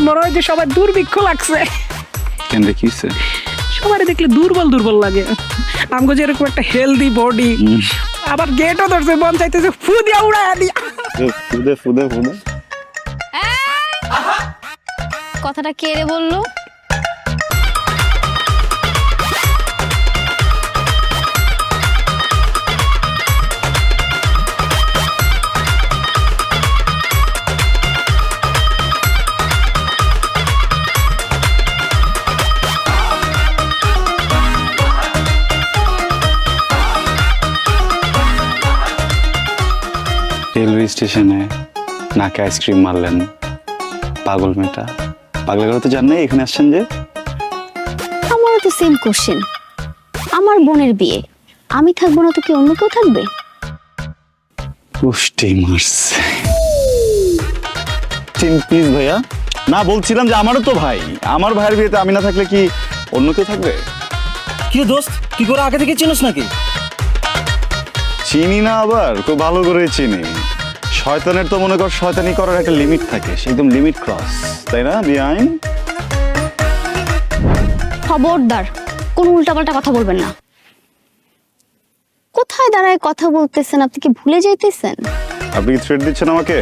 মনে হয় যে সবার দুর্ভিক্ষ লাগছে। কেন দেখিছে? সবাই দেখলে দুর্বল দুর্বল লাগে। আমগো যে এরকম একটা হেলদি বডি, আবার গেটও ধরছে, মন চাইতেছে ফু দিয়া উড়াইয়া দিয়া। ফুদে ফুদে ফুদে। কথাটা কে রে বললো? রেলওয়ে স্টেশনে নাকে আইসক্রিম মারলেন, পাগল মেয়েটা। পাগলের ঘরে তো জান নাই, এখানে আসছেন যে? আমারও তো সেম কোশ্চেন। আমার বোনের বিয়ে, আমি থাকবো না তো কি অন্য কেউ থাকবে? পুষ্টি মারছে। প্লিজ ভাইয়া, না বলছিলাম যে আমারও তো ভাই, আমার ভাইয়ের বিয়েতে আমি না থাকলে কি অন্য কেউ থাকবে? কি দোস্ত, কি করে আগে থেকে চিনিস নাকি? চিনি না, আবার খুব ভালো করে চিনি। শয়তানের তো মনে কর শয়তানি করার একটা লিমিট থাকে, সে একদম লিমিট ক্রস, তাই না বিআইন? খবরদার, কোনো উল্টাপাল্টা কথা বলবেন না। কোথায় দাঁড়ায় কথা বলতেছেন? আপনি কি ভুলে যাইতেছেন? আপনি কি থ্রেড দিচ্ছেন আমাকে?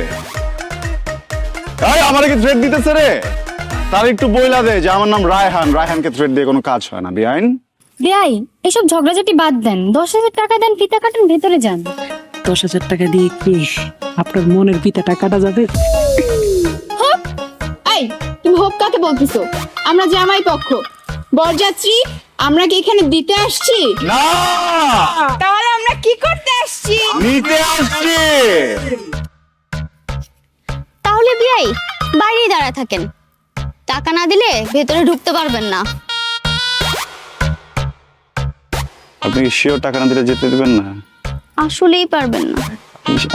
আমাকে থ্রেড দিতেছে রে? তার একটু বইলা দে যে আমার নাম রায়হান, রায়হানকে থ্রেড দিয়ে কোনো কাজ হয় না বিআইন। বেআই, এসব ঝগড়াঝাটি বাদ দেন। 10,000 টাকা দেন, ফিতা কাটেন, ভেতরে যান। 10,000 টাকা দিয়ে কি আপনার মনের পিতাটা কাটা যাবে? এই, তুমি হোপ কাকে বলতেছো? আমরা জামাই পক্ষ, বরযাত্রী আমরা কি এখানে দিতে আসছি? না, তাহলে আমরা কি করতে আসছি? নিতে আসছি। তাহলে বিয়াই বাইরেই দাঁড়ায় থাকেন, টাকা না দিলে ভেতরে ঢুকতে পারবেন না। আপনি কি শিওর টাকা না দিলে যেতে দেবেন না? আসলেই পারবেন না।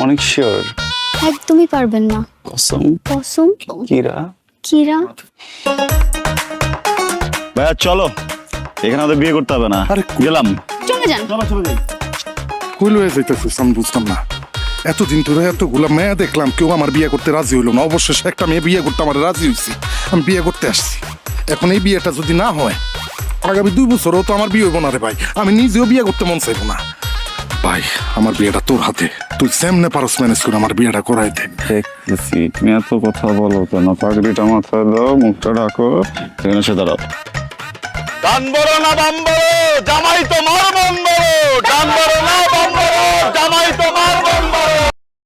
অনেক শিওর? একদমই পারবেন না। কসম? কসম। কিরা? কিরা? ভাইয়া চলো, এখানে আমাদের বিয়ে করতে হবে না। আরে গেলাম। চলে যান। কই লয়ে যাইতেছিস আমি বুঝতাম না। এতদিন ধরে এতগুলা মেয়ে দেখলাম, কেউ আমার বিয়ে করতে রাজি হইলো না। অবশেষে একটা মেয়ে বিয়ে করতে আমার রাজি হয়েছি, আমি বিয়ে করতে আসছি। এখন এই বিয়েটা যদি না হয়, আগামী 2 বছরও তো আমার বিয়ে হইব না রে ভাই। আমি নিজেও বিয়ে করতে মন চাইবো না ভাই। আমার বিয়েটা তোর হাতে, তুই সেমনে পারস ম্যানেজ করে আমার বিয়েটা করাই দে। দেখতেছি তুমি এত কথা বলো কেন? পাগড়িটা মাথায় দাও, মুখটা ঢাকো, এখানে এসে দাঁড়াও। ডান বড় না বাম বড়, জামাই তো মার মন বড়। ডান বড় না বাম বড়, জামাই তো মার